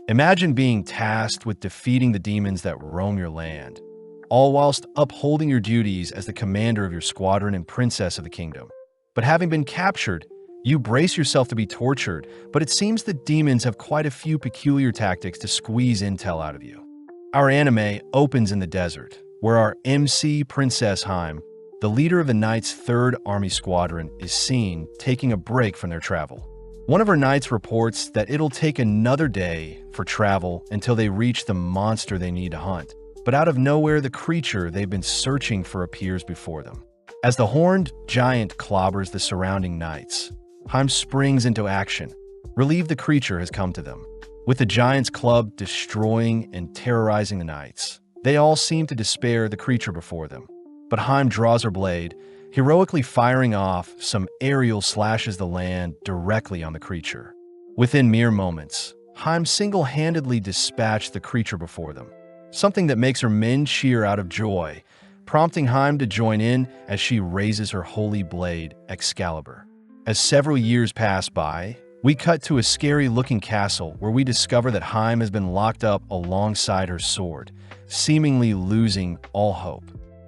Imagine being tasked with defeating the demons that roam your land, all whilst upholding your duties as the commander of your squadron and princess of the kingdom. But having been captured, you brace yourself to be tortured, but it seems the demons have quite a few peculiar tactics to squeeze intel out of you. Our anime opens in the desert, where our MC Princess Hime, the leader of the Knight's 3rd Army Squadron, is seen taking a break from their travel. One of her knights reports that it'll take another day for travel until they reach the monster they need to hunt, but out of nowhere the creature they've been searching for appears before them. As the horned giant clobbers the surrounding knights, Hime springs into action. Relieved the creature has come to them, with the giant's club destroying and terrorizing the knights. They all seem to despair the creature before them, but Hime draws her blade, heroically firing off some aerial slashes the land directly on the creature. Within mere moments, Hime single-handedly dispatched the creature before them, something that makes her men cheer out of joy, prompting Hime to join in as she raises her holy blade, Excalibur. As several years pass by, we cut to a scary-looking castle where we discover that Hime has been locked up alongside her sword, seemingly losing all hope.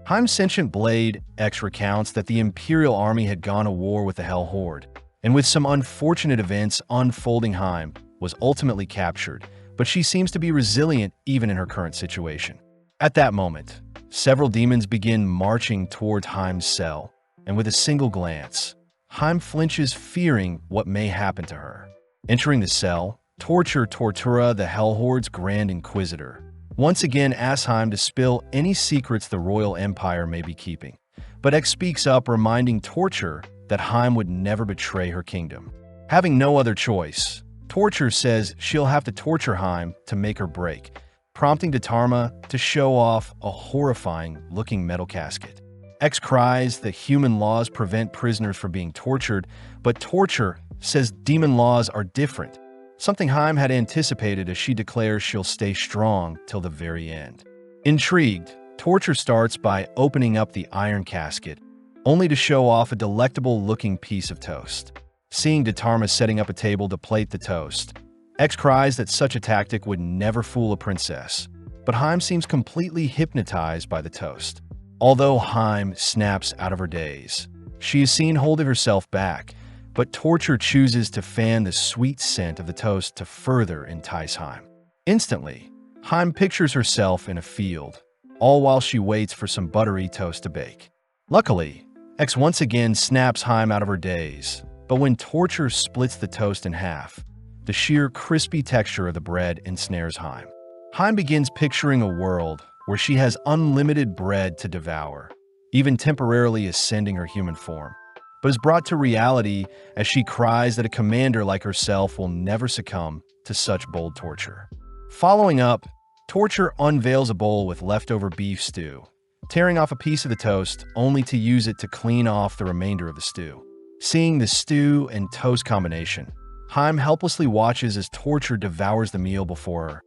Hime's sentient blade, X, recounts that the Imperial Army had gone to war with the Hell Horde, and with some unfortunate events unfolding, Hime was ultimately captured, but she seems to be resilient even in her current situation. At that moment, several demons begin marching towards Hime's cell, and with a single glance, Hime flinches, fearing what may happen to her. Entering the cell, Tortura, the Hell Horde's Grand Inquisitor, once again asks Hime to spill any secrets the Royal Empire may be keeping. But X speaks up, reminding Torture that Hime would never betray her kingdom. Having no other choice, Torture says she'll have to torture Hime to make her break, prompting Dharma to show off a horrifying-looking metal casket. X cries that human laws prevent prisoners from being tortured, but Torture says demon laws are different, something Hime had anticipated as she declares she'll stay strong till the very end. Intrigued, Torture starts by opening up the iron casket, only to show off a delectable-looking piece of toast. Seeing Dharma setting up a table to plate the toast, X cries that such a tactic would never fool a princess, but Hime seems completely hypnotized by the toast. Although Hime snaps out of her daze, she is seen holding herself back, but Torture chooses to fan the sweet scent of the toast to further entice Hime. Instantly, Hime pictures herself in a field, all while she waits for some buttery toast to bake. Luckily, X once again snaps Hime out of her daze, but when Torture splits the toast in half, the sheer crispy texture of the bread ensnares Hime. Hime begins picturing a world where she has unlimited bread to devour, even temporarily ascending her human form, but is brought to reality as she cries that a commander like herself will never succumb to such bold torture. Following up, Torture unveils a bowl with leftover beef stew, tearing off a piece of the toast only to use it to clean off the remainder of the stew. Seeing the stew and toast combination, Hime helplessly watches as Torture devours the meal before her,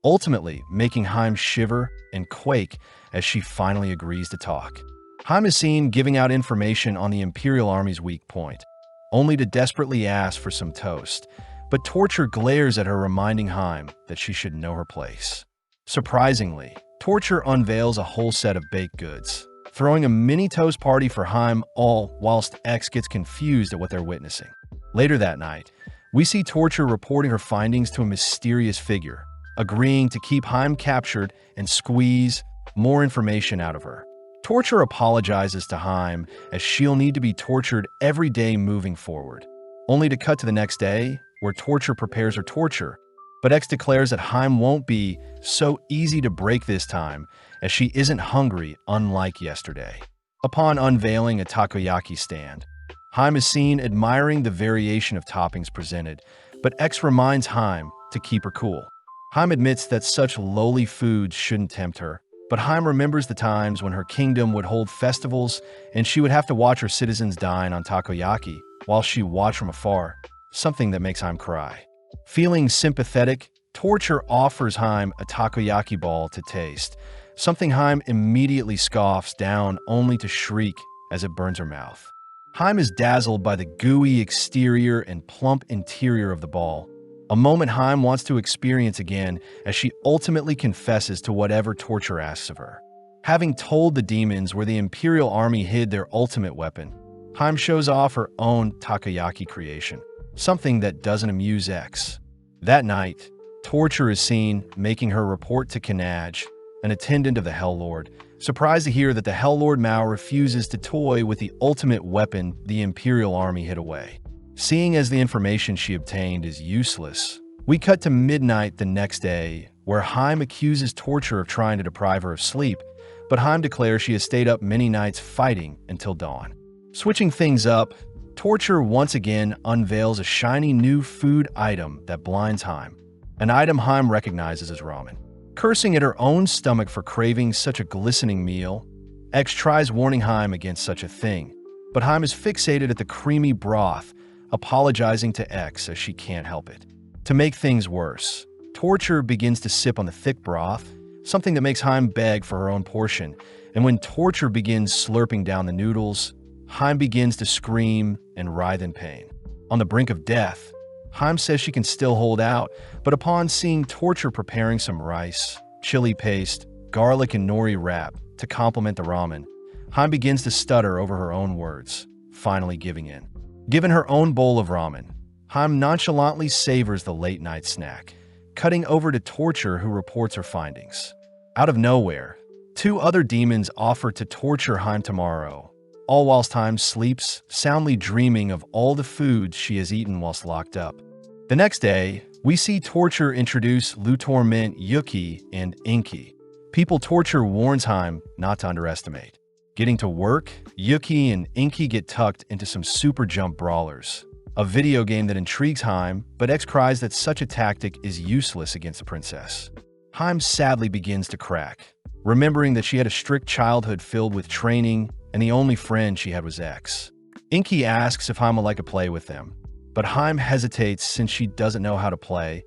ultimately making Hime shiver and quake as she finally agrees to talk. Hime is seen giving out information on the Imperial Army's weak point, only to desperately ask for some toast, but Torture glares at her, reminding Hime that she should know her place. Surprisingly, Torture unveils a whole set of baked goods, throwing a mini toast party for Hime, all whilst X gets confused at what they're witnessing. Later that night, we see Torture reporting her findings to a mysterious figure, agreeing to keep Hime captured and squeeze more information out of her. Torture apologizes to Hime as she'll need to be tortured every day moving forward, only to cut to the next day where Torture prepares her torture, but X declares that Hime won't be so easy to break this time as she isn't hungry unlike yesterday. Upon unveiling a takoyaki stand, Hime is seen admiring the variation of toppings presented, but X reminds Hime to keep her cool. Hime admits that such lowly foods shouldn't tempt her, but Hime remembers the times when her kingdom would hold festivals and she would have to watch her citizens dine on takoyaki while she watched from afar, something that makes Hime cry. Feeling sympathetic, Torture offers Hime a takoyaki ball to taste, something Hime immediately scoffs down only to shriek as it burns her mouth. Hime is dazzled by the gooey exterior and plump interior of the ball, a moment Heim wants to experience again as she ultimately confesses to whatever torture asks of her. Having told the demons where the Imperial Army hid their ultimate weapon, Heim shows off her own takoyaki creation, something that doesn't amuse X. That night, Torture is seen making her report to Kanaj, an attendant of the Hell Lord, surprised to hear that the Hell Lord Mao refuses to toy with the ultimate weapon the Imperial Army hid away. Seeing as the information she obtained is useless, we cut to midnight the next day, where Heim accuses Torture of trying to deprive her of sleep, but Heim declares she has stayed up many nights fighting until dawn. Switching things up, Torture once again unveils a shiny new food item that blinds Heim, an item Heim recognizes as ramen. Cursing at her own stomach for craving such a glistening meal, X tries warning Heim against such a thing, but Heim is fixated at the creamy broth, apologizing to X as she can't help it. To make things worse, Torture begins to sip on the thick broth, something that makes Heim beg for her own portion, and when Torture begins slurping down the noodles, Heim begins to scream and writhe in pain. On the brink of death, Heim says she can still hold out, but upon seeing Torture preparing some rice, chili paste, garlic, and nori wrap to complement the ramen, Heim begins to stutter over her own words, finally giving in. Given her own bowl of ramen, Heim nonchalantly savors the late-night snack, cutting over to Torture, who reports her findings. Out of nowhere, two other demons offer to torture Heim tomorrow, all whilst Heim sleeps, soundly dreaming of all the foods she has eaten whilst locked up. The next day, we see Torture introduce Lutorment Yuki and Inky. People Torture warns Heim not to underestimate. Getting to work, Yuki and Inky get tucked into some super jump brawlers, a video game that intrigues Heim, but X cries that such a tactic is useless against the princess. Heim sadly begins to crack, remembering that she had a strict childhood filled with training and the only friend she had was X. Inky asks if Heim would like to play with them, but Heim hesitates since she doesn't know how to play.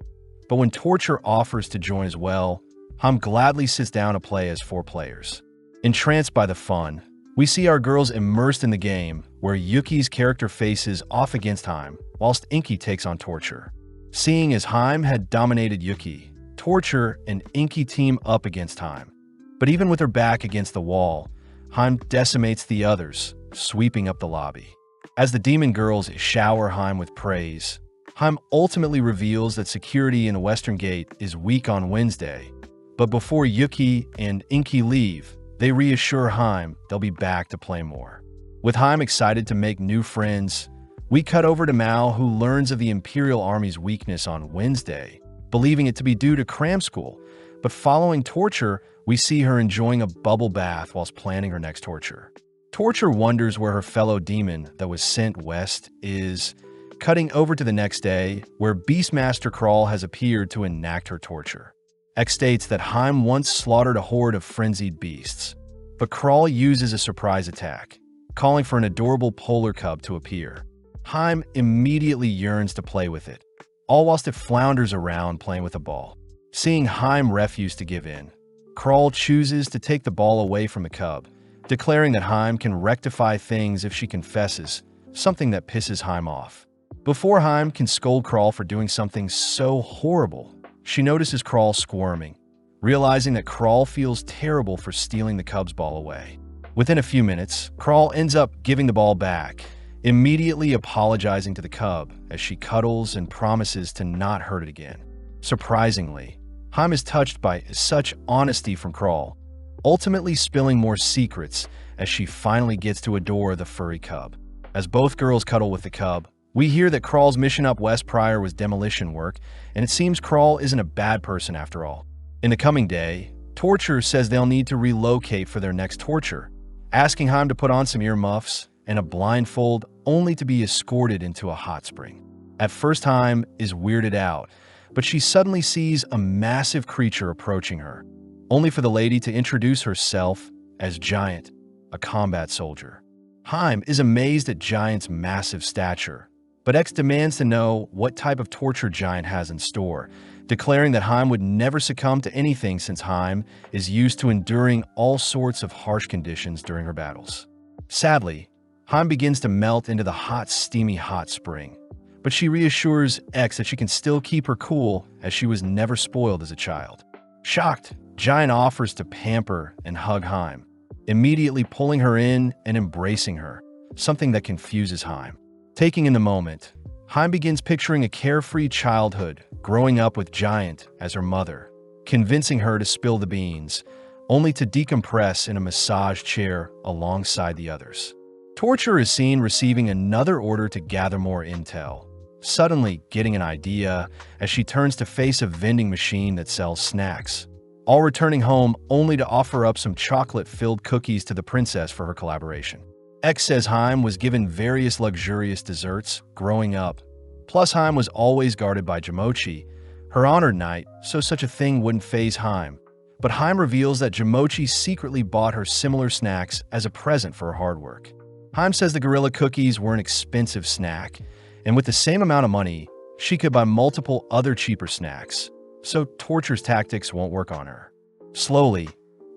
But when Torture offers to join as well, Heim gladly sits down to play as 4 players. Entranced by the fun, we see our girls immersed in the game, where Yuki's character faces off against Heim, whilst Inky takes on Torture. Seeing as Heim had dominated Yuki, Torture and Inky team up against Heim. But even with her back against the wall, Heim decimates the others, sweeping up the lobby. As the demon girls shower Heim with praise, Heim ultimately reveals that security in the Western Gate is weak on Wednesday, but before Yuki and Inky leave, they reassure Heim they'll be back to play more. With Heim excited to make new friends, we cut over to Mao, who learns of the Imperial Army's weakness on Wednesday, believing it to be due to cram school, but following Torture, we see her enjoying a bubble bath whilst planning her next torture. Torture wonders where her fellow demon that was sent west is, cutting over to the next day, where Beastmaster Kral has appeared to enact her torture. X states that Heim once slaughtered a horde of frenzied beasts, but Kral uses a surprise attack, calling for an adorable polar cub to appear. Heim immediately yearns to play with it, all whilst it flounders around playing with a ball. Seeing Heim refuse to give in, Kral chooses to take the ball away from the cub, declaring that Heim can rectify things if she confesses, something that pisses Heim off. Before Heim can scold Kral for doing something so horrible, she notices Kral squirming, realizing that Kral feels terrible for stealing the cub's ball away. Within a few minutes, Kral ends up giving the ball back, immediately apologizing to the cub as she cuddles and promises to not hurt it again. Surprisingly, Heim is touched by such honesty from Kral, ultimately spilling more secrets as she finally gets to adore the furry cub. As both girls cuddle with the cub, we hear that Kral's mission up west prior was demolition work, and it seems Kral isn't a bad person after all. In the coming day, Torture says they'll need to relocate for their next torture, asking Heim to put on some earmuffs and a blindfold only to be escorted into a hot spring. At first, Heim is weirded out, but she suddenly sees a massive creature approaching her, only for the lady to introduce herself as Giant, a combat soldier. Heim is amazed at Giant's massive stature, but X demands to know what type of torture Giant has in store, declaring that Heim would never succumb to anything since Heim is used to enduring all sorts of harsh conditions during her battles. Sadly, Heim begins to melt into the hot, steamy hot spring, but she reassures X that she can still keep her cool as she was never spoiled as a child. Shocked, Jikan offers to pamper and hug Hime, immediately pulling her in and embracing her, something that confuses Hime. Taking in the moment, Hime begins picturing a carefree childhood, growing up with Giant as her mother, convincing her to spill the beans, only to decompress in a massage chair alongside the others. Torture is seen receiving another order to gather more intel, suddenly getting an idea as she turns to face a vending machine that sells snacks, all returning home only to offer up some chocolate-filled cookies to the princess for her collaboration. X says Hime was given various luxurious desserts growing up, plus Hime was always guarded by Jamochi, her honored knight, so such a thing wouldn't faze Hime. But Hime reveals that Jamochi secretly bought her similar snacks as a present for her hard work. Hime says the gorilla cookies were an expensive snack, and with the same amount of money, she could buy multiple other cheaper snacks, so Torture's tactics won't work on her. Slowly,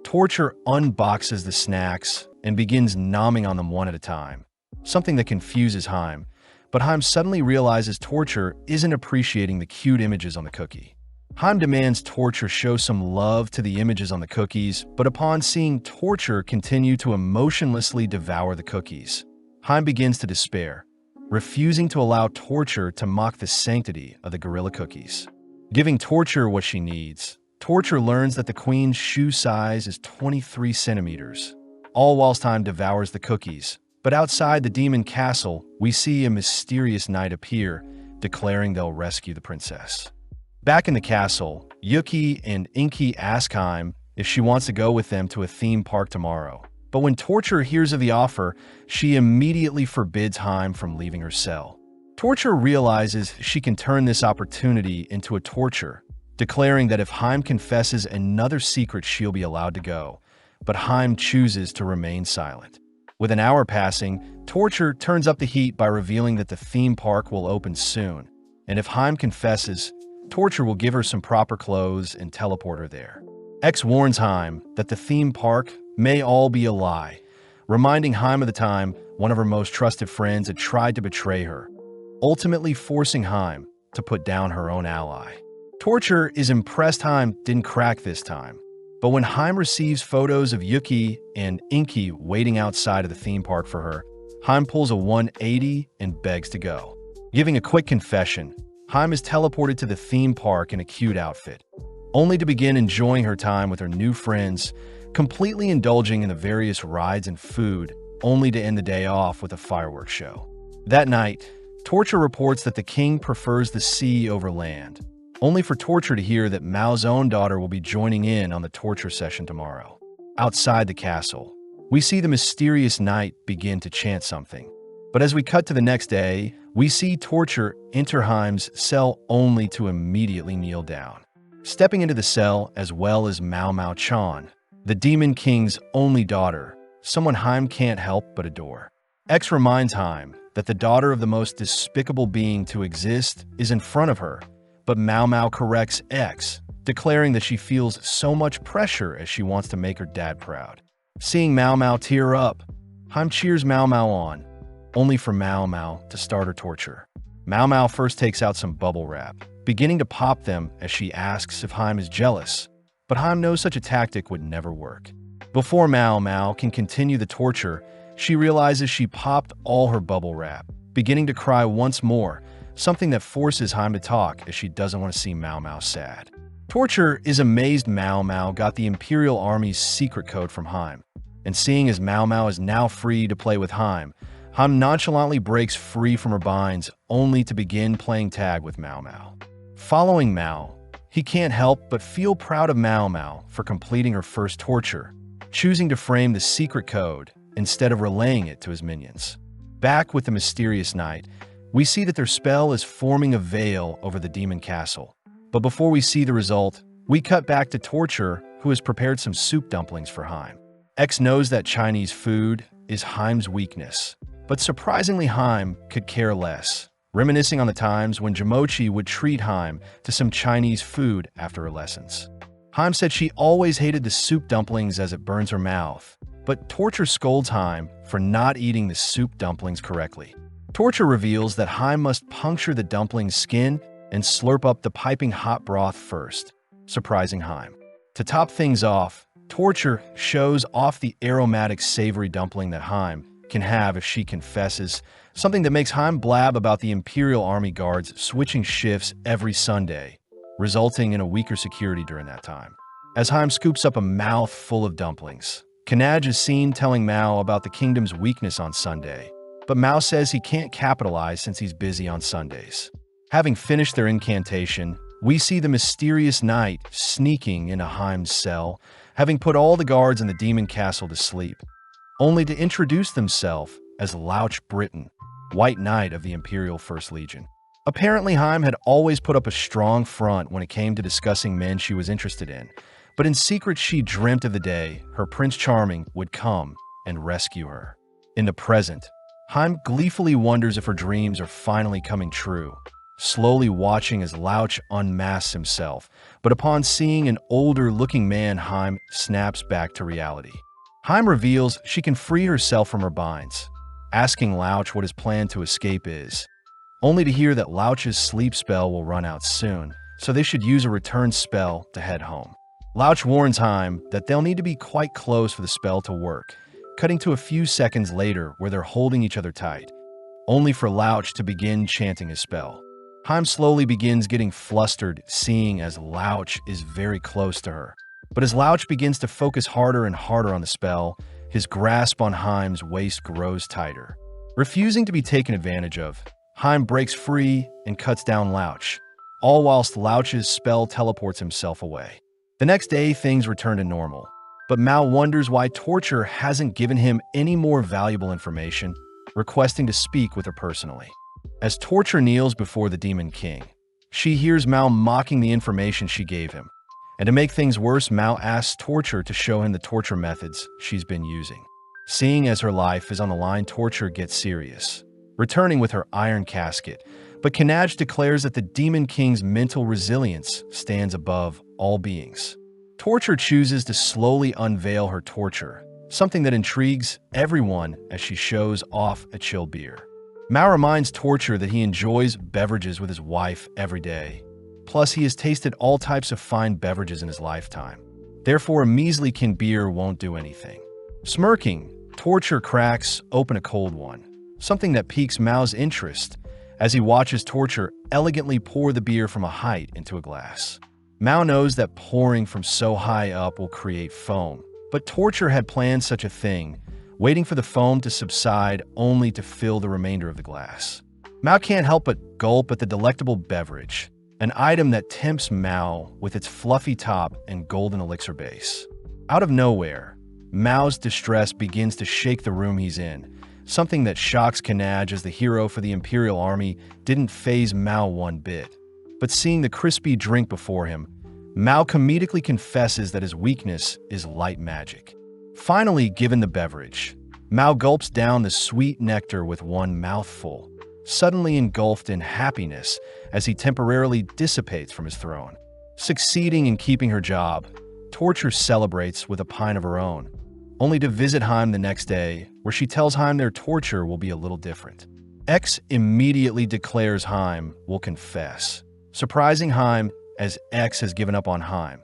Torture unboxes the snacks and begins nomming on them one at a time, something that confuses Hime, but Hime suddenly realizes Torture isn't appreciating the cute images on the cookie. Hime demands Torture show some love to the images on the cookies, but upon seeing Torture continue to emotionlessly devour the cookies, Hime begins to despair, refusing to allow Torture to mock the sanctity of the gorilla cookies. Giving Torture what she needs, Torture learns that the queen's shoe size is 23 centimeters, all whilst Hime devours the cookies. But outside the demon castle, we see a mysterious knight appear, declaring they'll rescue the princess. Back in the castle, Yuki and Inky ask Hime if she wants to go with them to a theme park tomorrow. But when Torture hears of the offer, she immediately forbids Hime from leaving her cell. Torture realizes she can turn this opportunity into a torture, declaring that if Hime confesses another secret, she'll be allowed to go. But Hime chooses to remain silent. With an hour passing, Torture turns up the heat by revealing that the theme park will open soon, and if Hime confesses, Torture will give her some proper clothes and teleport her there. X warns Hime that the theme park may all be a lie, reminding Hime of the time one of her most trusted friends had tried to betray her, ultimately forcing Hime to put down her own ally. Torture is impressed Hime didn't crack this time, but when Hime receives photos of Yuki and Inky waiting outside of the theme park for her, Hime pulls a 180 and begs to go. Giving a quick confession, Hime is teleported to the theme park in a cute outfit, only to begin enjoying her time with her new friends, completely indulging in the various rides and food, only to end the day off with a fireworks show. That night, Torture reports that the king prefers the sea over land, only for Torture to hear that Mao's own daughter will be joining in on the torture session tomorrow. Outside the castle, we see the mysterious knight begin to chant something. But as we cut to the next day, we see Torture enter Hime's cell only to immediately kneel down, stepping into the cell as well as Mao Chan, the Demon King's only daughter, someone Hime can't help but adore. X reminds Hime that the daughter of the most despicable being to exist is in front of her, but Mao corrects X, declaring that she feels so much pressure as she wants to make her dad proud. Seeing Mao tear up, Hime cheers Mao on, only for Mao to start her torture. Mao first takes out some bubble wrap, beginning to pop them as she asks if Hime is jealous, but Hime knows such a tactic would never work. Before Mao can continue the torture, she realizes she popped all her bubble wrap, beginning to cry once more, something that forces Hime to talk as she doesn't want to see Mao sad. Torture is amazed Mao got the Imperial Army's secret code from Hime, and seeing as Mao is now free to play with Hime nonchalantly breaks free from her binds only to begin playing tag with Mao. Following Mao, he can't help but feel proud of Mao for completing her first torture, choosing to frame the secret code instead of relaying it to his minions. Back with the mysterious knight, we see that their spell is forming a veil over the demon castle. But before we see the result, we cut back to Torture, who has prepared some soup dumplings for Hime. X knows that Chinese food is Hime's weakness, but surprisingly Hime could care less, reminiscing on the times when Jamochi would treat Hime to some Chinese food after her lessons. Hime said she always hated the soup dumplings as it burns her mouth, but Torture scolds Hime for not eating the soup dumplings correctly. Torture reveals that Hime must puncture the dumpling's skin and slurp up the piping hot broth first, surprising Hime. To top things off, Torture shows off the aromatic savory dumpling that Hime can have if she confesses, something that makes Hime blab about the Imperial Army guards switching shifts every Sunday, resulting in a weaker security during that time. As Hime scoops up a mouth full of dumplings, Kanaj is seen telling Mao about the kingdom's weakness on Sunday, but Mao says he can't capitalize since he's busy on Sundays. Having finished their incantation, we see the mysterious knight sneaking into Hime's cell, having put all the guards in the demon castle to sleep, only to introduce themselves as Louch Britain, White Knight of the Imperial First Legion. Apparently, Hime had always put up a strong front when it came to discussing men she was interested in, but in secret she dreamt of the day her Prince Charming would come and rescue her. In the present, Hime gleefully wonders if her dreams are finally coming true, slowly watching as Louch unmasks himself, but upon seeing an older-looking man, Hime snaps back to reality. Hime reveals she can free herself from her binds, asking Louch what his plan to escape is, only to hear that Louch's sleep spell will run out soon, so they should use a return spell to head home. Louch warns Hime that they'll need to be quite close for the spell to work, cutting to a few seconds later where they're holding each other tight, only for Louch to begin chanting his spell. Hime slowly begins getting flustered, seeing as Louch is very close to her. But as Louch begins to focus harder and harder on the spell, his grasp on Hime's waist grows tighter. Refusing to be taken advantage of, Hime breaks free and cuts down Louch, all whilst Louch's spell teleports himself away. The next day, things return to normal, but Mao wonders why Torture hasn't given him any more valuable information, requesting to speak with her personally. As Torture kneels before the Demon King, she hears Mao mocking the information she gave him, and to make things worse, Mao asks Torture to show him the torture methods she's been using. Seeing as her life is on the line, Torture gets serious, returning with her iron casket, but Kanaj declares that the Demon King's mental resilience stands above all beings. Torture chooses to slowly unveil her torture, something that intrigues everyone as she shows off a chill beer. Mao reminds Torture that he enjoys beverages with his wife every day. Plus, he has tasted all types of fine beverages in his lifetime. Therefore, a measly can beer won't do anything. Smirking, Torture cracks open a cold one, something that piques Mao's interest as he watches Torture elegantly pour the beer from a height into a glass. Mao knows that pouring from so high up will create foam, but Torture had planned such a thing, waiting for the foam to subside only to fill the remainder of the glass. Mao can't help but gulp at the delectable beverage, an item that tempts Mao with its fluffy top and golden elixir base. Out of nowhere, Mao's distress begins to shake the room he's in, something that shocks Kanaj as the hero for the Imperial Army didn't faze Mao one bit. But seeing the crispy drink before him, Mao comedically confesses that his weakness is light magic. Finally given the beverage, Mao gulps down the sweet nectar with one mouthful, suddenly engulfed in happiness as he temporarily dissipates from his throne. Succeeding in keeping her job, Torture celebrates with a pint of her own, only to visit Hime the next day, where she tells Hime their torture will be a little different. X immediately declares Hime will confess, surprising Hime as X has given up on Hime.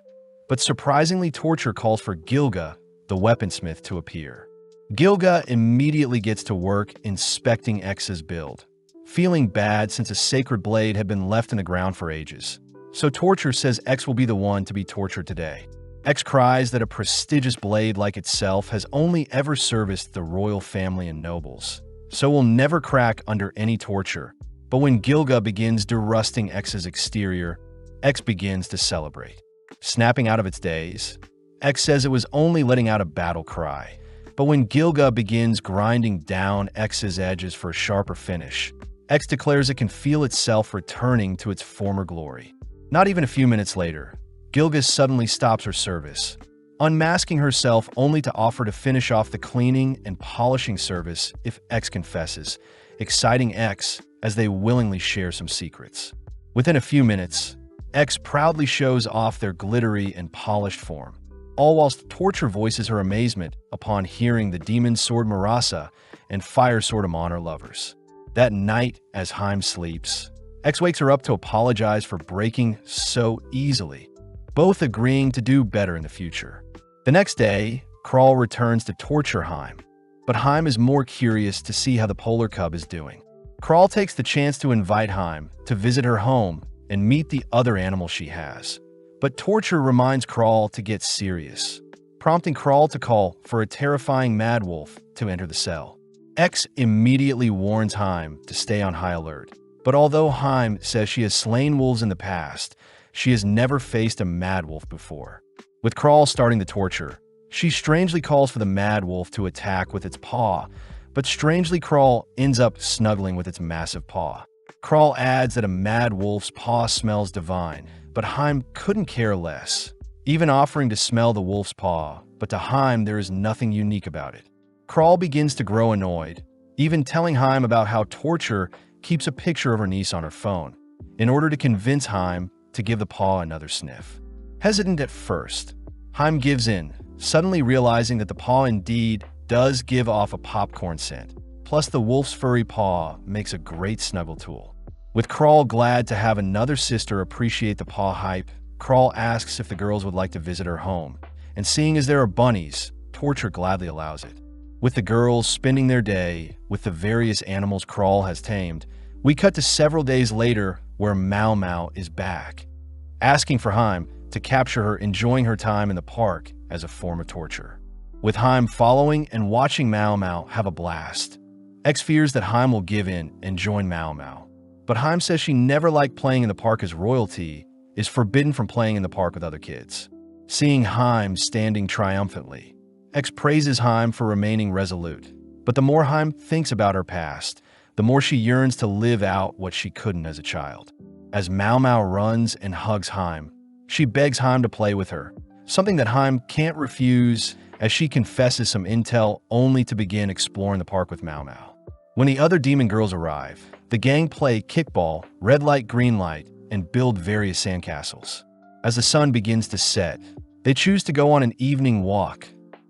But surprisingly, Torture calls for Gilga, the weaponsmith, to appear. Gilga immediately gets to work inspecting X's build, feeling bad since a sacred blade had been left in the ground for ages. So Torture says X will be the one to be tortured today. X cries that a prestigious blade like itself has only ever serviced the royal family and nobles, so will never crack under any torture. But when Gilga begins derusting X's exterior, X begins to celebrate. Snapping out of its daze, X says it was only letting out a battle cry. But when Gilga begins grinding down X's edges for a sharper finish, X declares it can feel itself returning to its former glory. Not even a few minutes later, Gilga suddenly stops her service, unmasking herself only to offer to finish off the cleaning and polishing service if X confesses, exciting X as they willingly share some secrets. Within a few minutes, X proudly shows off their glittery and polished form, all whilst Torture voices her amazement upon hearing the Demon Sword Marasa and Fire Sword Amon are lovers. That night, as Heim sleeps, X wakes her up to apologize for breaking so easily, both agreeing to do better in the future. The next day, Kral returns to torture Heim, but Heim is more curious to see how the polar cub is doing. Kral takes the chance to invite Heim to visit her home and meet the other animals she has. But torture reminds Kral to get serious, prompting Kral to call for a terrifying mad wolf to enter the cell. X immediately warns Heim to stay on high alert. But although Heim says she has slain wolves in the past, she has never faced a mad wolf before. With Kral starting the torture, she strangely calls for the mad wolf to attack with its paw, but strangely Kral ends up snuggling with its massive paw. Kral adds that a mad wolf's paw smells divine, but Heim couldn't care less, even offering to smell the wolf's paw, but to Heim there is nothing unique about it. Kral begins to grow annoyed, even telling Heim about how torture keeps a picture of her niece on her phone, in order to convince Heim to give the paw another sniff. Hesitant at first, Heim gives in, suddenly realizing that the paw indeed does give off a popcorn scent, plus the wolf's furry paw makes a great snuggle tool. With Kral glad to have another sister appreciate the paw hype, Kral asks if the girls would like to visit her home, and seeing as there are bunnies, torture gladly allows it. With the girls spending their day with the various animals Kral has tamed, we cut to several days later where Mau Mau is back, asking for Heim to capture her enjoying her time in the park as a form of torture. With Heim following and watching Mau Mau have a blast, X fears that Heim will give in and join Mau Mau. But Heim says she never liked playing in the park as royalty, is forbidden from playing in the park with other kids. Seeing Heim standing triumphantly, X praises Heim for remaining resolute. But the more Heim thinks about her past, the more she yearns to live out what she couldn't as a child. As Mau Mau runs and hugs Heim, she begs Heim to play with her, something that Heim can't refuse as she confesses some intel only to begin exploring the park with Mau Mau. When the other demon girls arrive, the gang play kickball, red light, green light, and build various sandcastles. As the sun begins to set, they choose to go on an evening walk,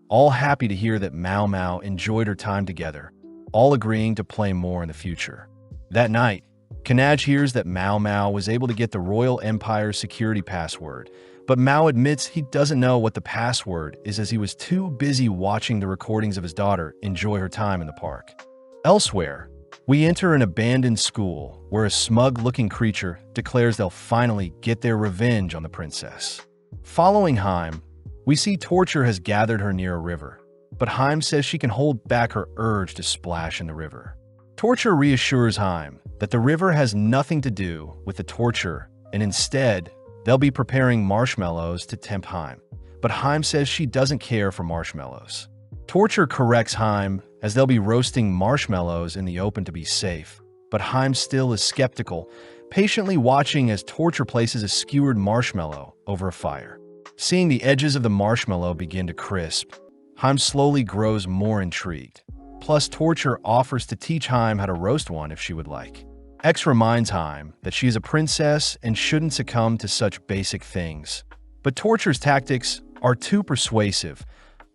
all happy to hear that Mau Mau enjoyed her time together, all agreeing to play more in the future. That night, Kanaj hears that Mau Mau was able to get the Royal Empire's security password, but Mau admits he doesn't know what the password is as he was too busy watching the recordings of his daughter enjoy her time in the park. Elsewhere, we enter an abandoned school where a smug-looking creature declares they'll finally get their revenge on the princess. Following Heim, we see torture has gathered her near a river, but Heim says she can hold back her urge to splash in the river. Torture reassures Heim that the river has nothing to do with the torture, and instead, they'll be preparing marshmallows to tempt Heim. But Heim says she doesn't care for marshmallows. Torture corrects Heim as they'll be roasting marshmallows in the open to be safe, but Heim still is skeptical, patiently watching as Torture places a skewered marshmallow over a fire. Seeing the edges of the marshmallow begin to crisp, Heim slowly grows more intrigued. Plus, Torture offers to teach Heim how to roast one if she would like. X reminds Heim that she is a princess and shouldn't succumb to such basic things. But Torture's tactics are too persuasive,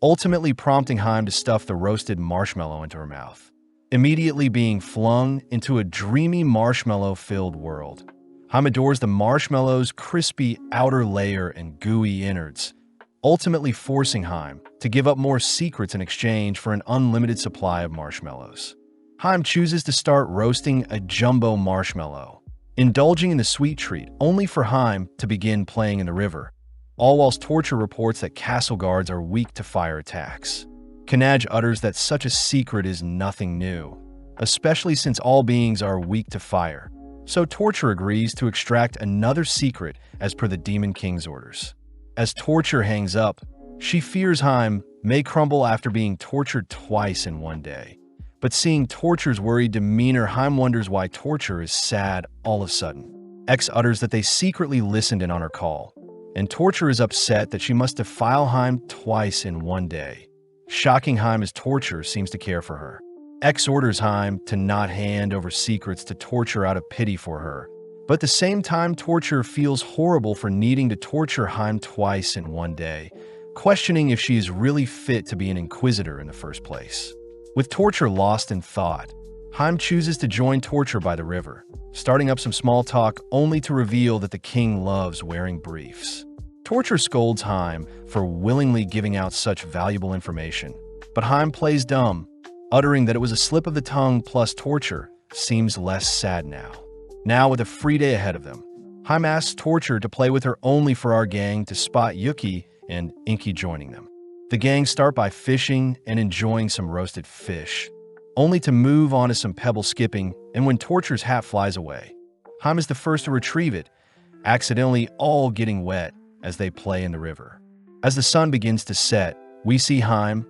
ultimately prompting Heim to stuff the roasted marshmallow into her mouth, immediately being flung into a dreamy marshmallow-filled world. Heim adores the marshmallow's crispy outer layer and gooey innards, ultimately forcing Heim to give up more secrets in exchange for an unlimited supply of marshmallows. Heim chooses to start roasting a jumbo marshmallow, indulging in the sweet treat only for Heim to begin playing in the river, all whilst Torture reports that castle guards are weak to fire attacks. Kanaj utters that such a secret is nothing new, especially since all beings are weak to fire, so Torture agrees to extract another secret as per the Demon King's orders. As Torture hangs up, she fears Heim may crumble after being tortured twice in one day. But seeing Torture's worried demeanor, Heim wonders why Torture is sad all of a sudden. X utters that they secretly listened in on her call, and Torture is upset that she must defile Heim twice in one day. Shocking Heim as Torture seems to care for her. X orders Heim to not hand over secrets to Torture out of pity for her, but at the same time Torture feels horrible for needing to torture Heim twice in one day, questioning if she is really fit to be an inquisitor in the first place. With Torture lost in thought, Hime chooses to join Torture by the river, starting up some small talk only to reveal that the king loves wearing briefs. Torture scolds Hime for willingly giving out such valuable information, but Hime plays dumb, uttering that it was a slip of the tongue, plus Torture seems less sad now. Now, with a free day ahead of them, Hime asks Torture to play with her only for our gang to spot Yuki and Inky joining them. The gang start by fishing and enjoying some roasted fish, only to move on to some pebble skipping, and when Torture's hat flies away, Hime is the first to retrieve it, accidentally all getting wet as they play in the river. As the sun begins to set, we see Hime,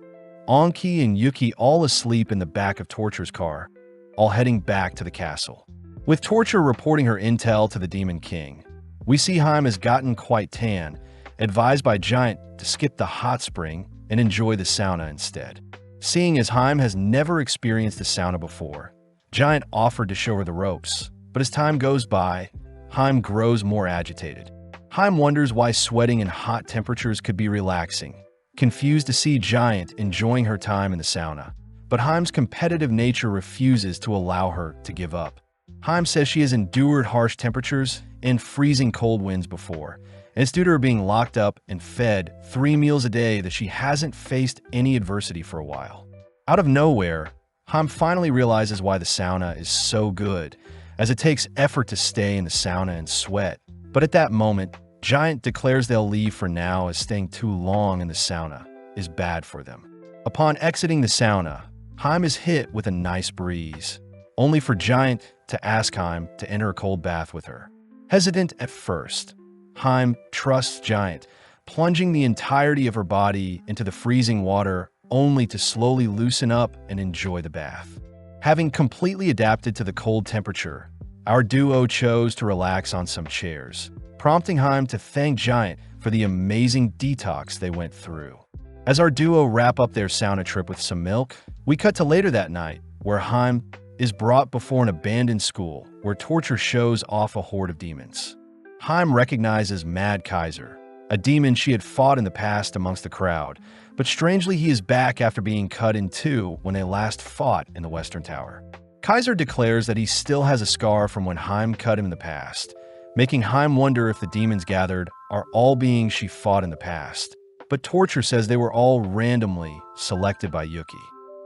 Anki, and Yuki all asleep in the back of Torture's car, all heading back to the castle. With Torture reporting her intel to the Demon King, we see Hime has gotten quite tan, advised by Giant to skip the hot spring and enjoy the sauna instead. Seeing as Hime has never experienced a sauna before, Giant offered to show her the ropes, but as time goes by, Hime grows more agitated. Hime wonders why sweating in hot temperatures could be relaxing, confused to see Giant enjoying her time in the sauna, but Hime's competitive nature refuses to allow her to give up. Hime says she has endured harsh temperatures and freezing cold winds before, and it's due to her being locked up and fed 3 meals a day that she hasn't faced any adversity for a while. Out of nowhere, Hime finally realizes why the sauna is so good, as it takes effort to stay in the sauna and sweat. But at that moment, Giant declares they'll leave for now as staying too long in the sauna is bad for them. Upon exiting the sauna, Hime is hit with a nice breeze, only for Giant to ask Hime to enter a cold bath with her. Hesitant at first, Hime trusts Giant, plunging the entirety of her body into the freezing water only to slowly loosen up and enjoy the bath. Having completely adapted to the cold temperature, our duo chose to relax on some chairs, prompting Hime to thank Giant for the amazing detox they went through. As our duo wrap up their sauna trip with some milk, we cut to later that night, where Hime is brought before an abandoned school where Torture shows off a horde of demons. Hime recognizes Mad Kaiser, a demon she had fought in the past amongst the crowd, but strangely he is back after being cut in two when they last fought in the Western Tower. Kaiser declares that he still has a scar from when Hime cut him in the past, making Hime wonder if the demons gathered are all beings she fought in the past, but Torture says they were all randomly selected by Yuki.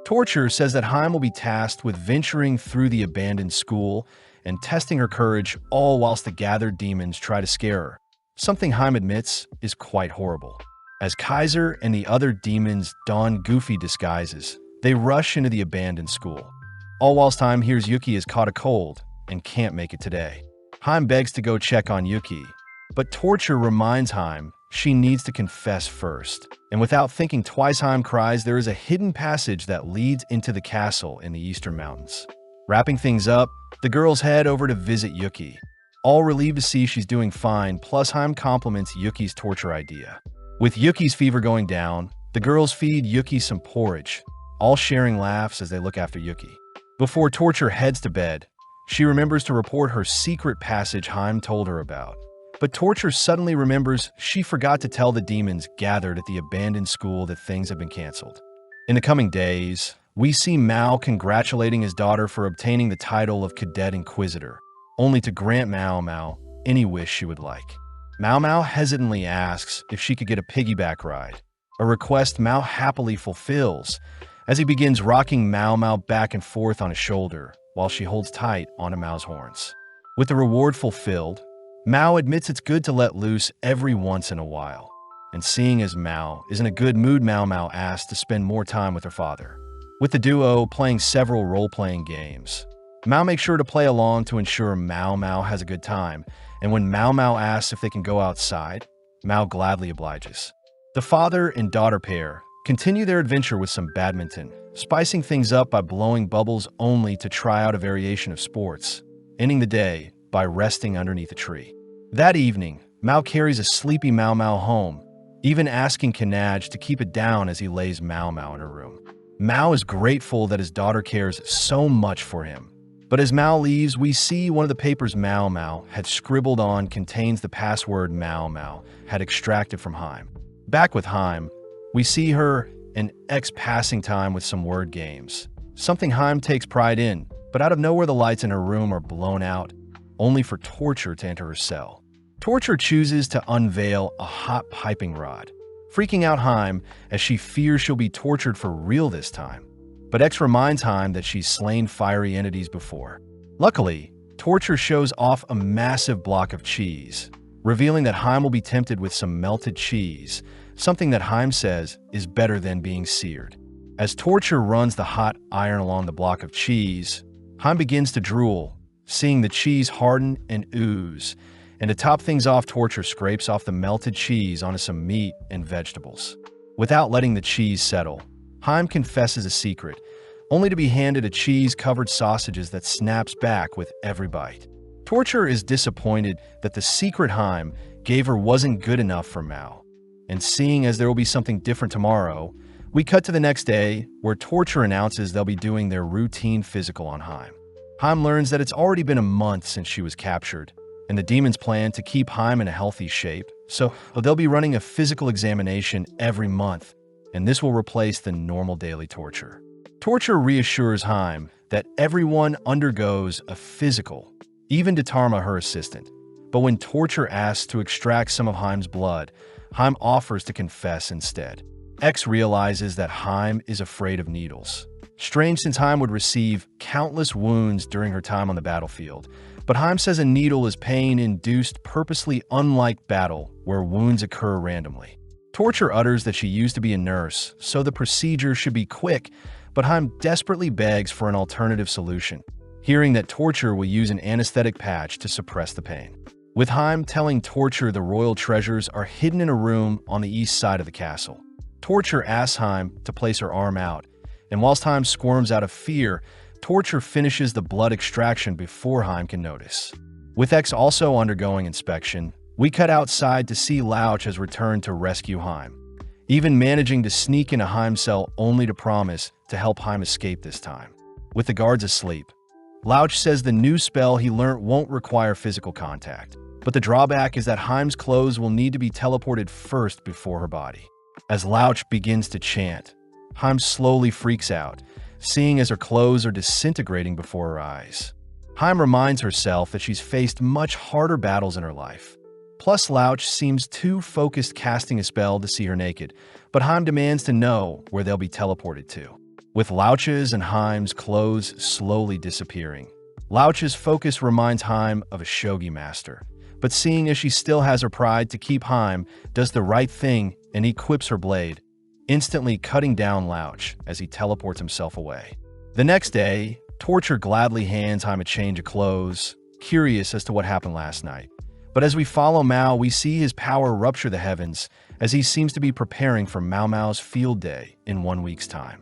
Torture says that Hime will be tasked with venturing through the abandoned school and testing her courage, all whilst the gathered demons try to scare her, something Hime admits is quite horrible. As Kaiser and the other demons don goofy disguises, they rush into the abandoned school, all whilst Hime hears Yuki has caught a cold and can't make it today. Hime begs to go check on Yuki, but Torture reminds Hime she needs to confess first, and without thinking twice, Hime cries there is a hidden passage that leads into the castle in the Eastern Mountains. Wrapping things up, the girls head over to visit Yuki, all relieved to see she's doing fine, plus Hime compliments Yuki's torture idea. With Yuki's fever going down, the girls feed Yuki some porridge, all sharing laughs as they look after Yuki. Before Torture heads to bed, she remembers to report her secret passage Hime told her about. But Torture suddenly remembers she forgot to tell the demons gathered at the abandoned school that things have been canceled. In the coming days, we see Mao congratulating his daughter for obtaining the title of Cadet Inquisitor, only to grant Mao any wish she would like. Mao hesitantly asks if she could get a piggyback ride, a request Mao happily fulfills as he begins rocking Mao back and forth on his shoulder while she holds tight onto Mao's horns. With the reward fulfilled, Mao admits it's good to let loose every once in a while, and seeing as Mao is in a good mood, Mao asks to spend more time with her father. With the duo playing several role-playing games, Mao makes sure to play along to ensure Mao has a good time, and when Mao asks if they can go outside, Mao gladly obliges. The father and daughter pair continue their adventure with some badminton, spicing things up by blowing bubbles only to try out a variation of sports, ending the day by resting underneath a tree. That evening, Mao carries a sleepy Mao home, even asking Kanaj to keep it down as he lays Mao in her room. Mao is grateful that his daughter cares so much for him. But as Mao leaves, we see one of the papers Mao had scribbled on contains the password Mao had extracted from Hime. Back with Hime, we see her and X passing time with some word games, something Hime takes pride in, But out of nowhere, the lights in her room are blown out, only for Torture to enter her cell. Torture chooses to unveil a hot piping rod, freaking out Hime as she fears she'll be tortured for real this time. But X reminds Hime that she's slain fiery entities before. Luckily, Torture shows off a massive block of cheese, revealing that Hime will be tempted with some melted cheese, something that Hime says is better than being seared. As Torture runs the hot iron along the block of cheese, Hime begins to drool, seeing the cheese harden and ooze, and to top things off, Torture scrapes off the melted cheese onto some meat and vegetables. Without letting the cheese settle, Hime confesses a secret, only to be handed a cheese-covered sausages that snaps back with every bite. Torture is disappointed that the secret Hime gave her wasn't good enough for Mao, and seeing as there will be something different tomorrow, we cut to the next day, where Torture announces they'll be doing their routine physical on Hime. Hime learns that it's already been a month since she was captured, and the demons plan to keep Hime in a healthy shape, so they'll be running a physical examination every month, and this will replace the normal daily torture. Torture reassures Hime that everyone undergoes a physical, even Datarma, her assistant. But when Torture asks to extract some of Hime's blood, Hime offers to confess instead. X realizes that Hime is afraid of needles. Strange, since Hime would receive countless wounds during her time on the battlefield, but Hime says a needle is pain-induced, purposely unlike battle, where wounds occur randomly. Torture utters that she used to be a nurse, so the procedure should be quick, but Hime desperately begs for an alternative solution, hearing that Torture will use an anesthetic patch to suppress the pain. With Hime telling Torture the royal treasures are hidden in a room on the east side of the castle. Torture asks Hime to place her arm out, and whilst Hime squirms out of fear, Torture finishes the blood extraction before Hime can notice. With X also undergoing inspection, we cut outside to see Louch has returned to rescue Hime, even managing to sneak into Hime's cell only to promise to help Hime escape this time. With the guards asleep, Louch says the new spell he learnt won't require physical contact, but the drawback is that Hime's clothes will need to be teleported first before her body. As Louch begins to chant, Hime slowly freaks out, seeing as her clothes are disintegrating before her eyes. Hime reminds herself that she's faced much harder battles in her life. Plus, Louch seems too focused casting a spell to see her naked, but Hime demands to know where they'll be teleported to. With Louch's and Hime's clothes slowly disappearing, Louch's focus reminds Hime of a shogi master, but seeing as she still has her pride to keep Hime, does the right thing and equips her blade, instantly cutting down Louch as he teleports himself away. The next day, Torture gladly hands Hime a change of clothes, curious as to what happened last night. But as we follow Mao, we see his power rupture the heavens as he seems to be preparing for Mao Mao's field day in 1 week's time.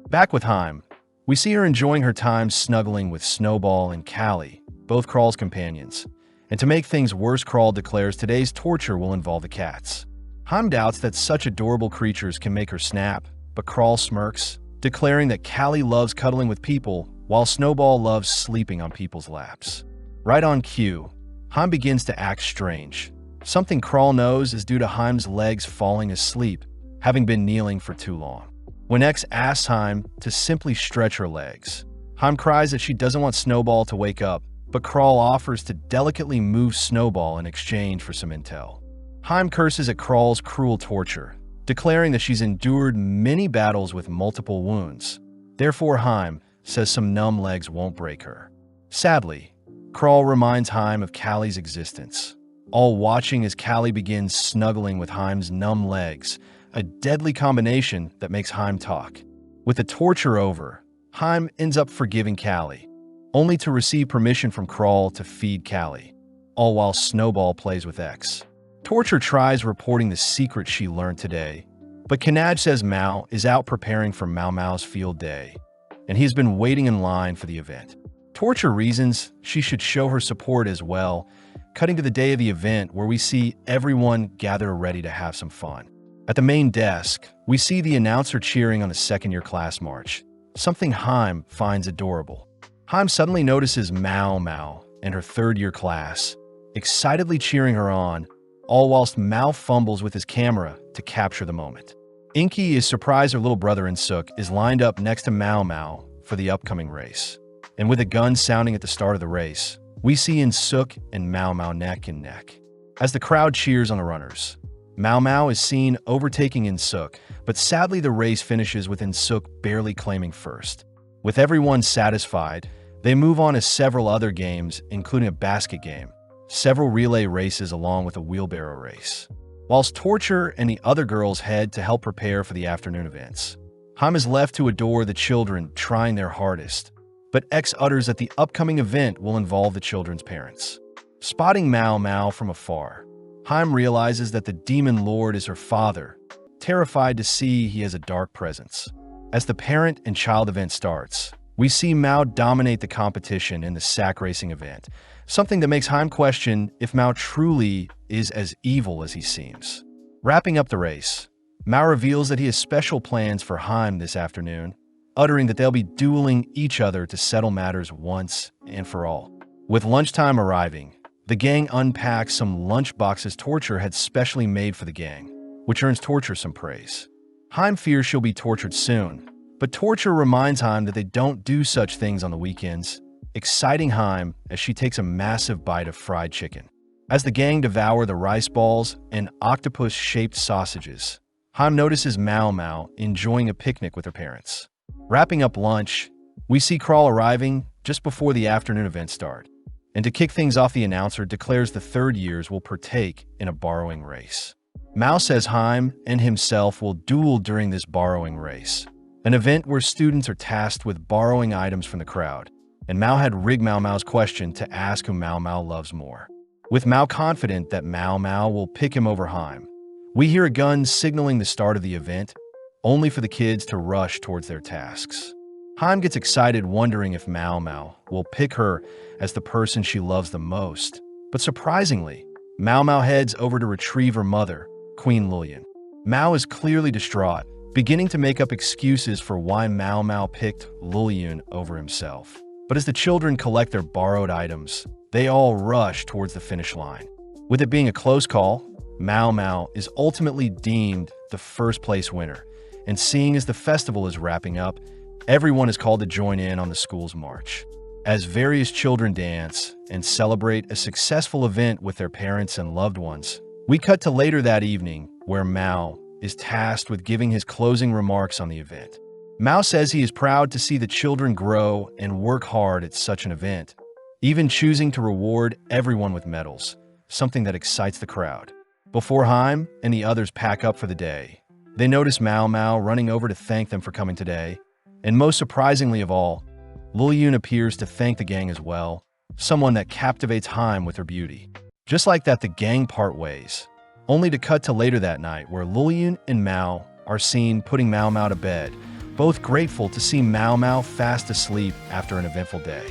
Back with Hime, we see her enjoying her time snuggling with Snowball and Callie, both Crawl's companions. And to make things worse, Crawl declares today's torture will involve the cats. Hime doubts that such adorable creatures can make her snap, but Crawl smirks, declaring that Callie loves cuddling with people, while Snowball loves sleeping on people's laps. Right on cue, Hime begins to act strange. Something Crawl knows is due to Hime's legs falling asleep, having been kneeling for too long. When X asks Hime to simply stretch her legs, Hime cries that she doesn't want Snowball to wake up, but Crawl offers to delicately move Snowball in exchange for some intel. Hime curses at Crawl's cruel torture, declaring that she's endured many battles with multiple wounds. Therefore, Hime says some numb legs won't break her. Sadly, Crawl reminds Hime of Callie's existence, all watching as Callie begins snuggling with Hime's numb legs, a deadly combination that makes Hime talk. With the torture over, Hime ends up forgiving Callie, only to receive permission from Crawl to feed Callie, all while Snowball plays with X. Torture tries reporting the secret she learned today, but Kanaj says Mao is out preparing for Mao Mao's field day, and he has been waiting in line for the event. Torture reasons she should show her support as well, cutting to the day of the event where we see everyone gather ready to have some fun. At the main desk, we see the announcer cheering on the second-year class march, something Hime finds adorable. Hime suddenly notices Mao and her third-year class, excitedly cheering her on, all whilst Mao fumbles with his camera to capture the moment. Inky is surprised her little brother Insuk is lined up next to Mao for the upcoming race. And with a gun sounding at the start of the race, we see In-suk and Mao Mao neck and neck. As the crowd cheers on the runners, Mao Mao is seen overtaking In-suk, but sadly the race finishes with In-suk barely claiming first. With everyone satisfied, they move on to several other games, including a basket game, several relay races along with a wheelbarrow race. Whilst Torture and the other girls head to help prepare for the afternoon events, Haim is left to adore the children trying their hardest, but X utters that the upcoming event will involve the children's parents. Spotting Mao Mao from afar, Haim realizes that the demon lord is her father, terrified to see he has a dark presence. As the parent and child event starts, we see Mao dominate the competition in the sack racing event, something that makes Haim question if Mao truly is as evil as he seems. Wrapping up the race, Mao reveals that he has special plans for Haim this afternoon, uttering that they'll be dueling each other to settle matters once and for all. With lunchtime arriving, the gang unpacks some lunch boxes Torture had specially made for the gang, which earns Torture some praise. Haim fears she'll be tortured soon, but Torture reminds Haim that they don't do such things on the weekends, exciting Haim as she takes a massive bite of fried chicken. As the gang devour the rice balls and octopus-shaped sausages, Haim notices Mao Mao enjoying a picnic with her parents. Wrapping up lunch, we see Crawl arriving just before the afternoon events start. And to kick things off, the announcer declares the third years will partake in a borrowing race. Mao says Haim and himself will duel during this borrowing race, an event where students are tasked with borrowing items from the crowd, and Mao had rigged Mao Mao's question to ask who Mao Mao loves more. With Mao confident that Mao Mao will pick him over Haim, we hear a gun signaling the start of the event, only for the kids to rush towards their tasks. Haim gets excited, wondering if Mao Mao will pick her as the person she loves the most. But surprisingly, Mao Mao heads over to retrieve her mother, Queen Lillian. Mao is clearly distraught, beginning to make up excuses for why Mao Mao picked Lillian over himself. But as the children collect their borrowed items, they all rush towards the finish line. With it being a close call, Mao Mao is ultimately deemed the first-place winner, and seeing as the festival is wrapping up, everyone is called to join in on the school's march. As various children dance and celebrate a successful event with their parents and loved ones, we cut to later that evening, where Mao is tasked with giving his closing remarks on the event. Mao says he is proud to see the children grow and work hard at such an event, even choosing to reward everyone with medals, something that excites the crowd. Before Haim and the others pack up for the day, they notice Mao Mao running over to thank them for coming today, and most surprisingly of all, Lillian appears to thank the gang as well, someone that captivates Haim with her beauty. Just like that, the gang part ways, only to cut to later that night where Lillian and Mao are seen putting Mao Mao to bed, both grateful to see Mao Mao fast asleep after an eventful day.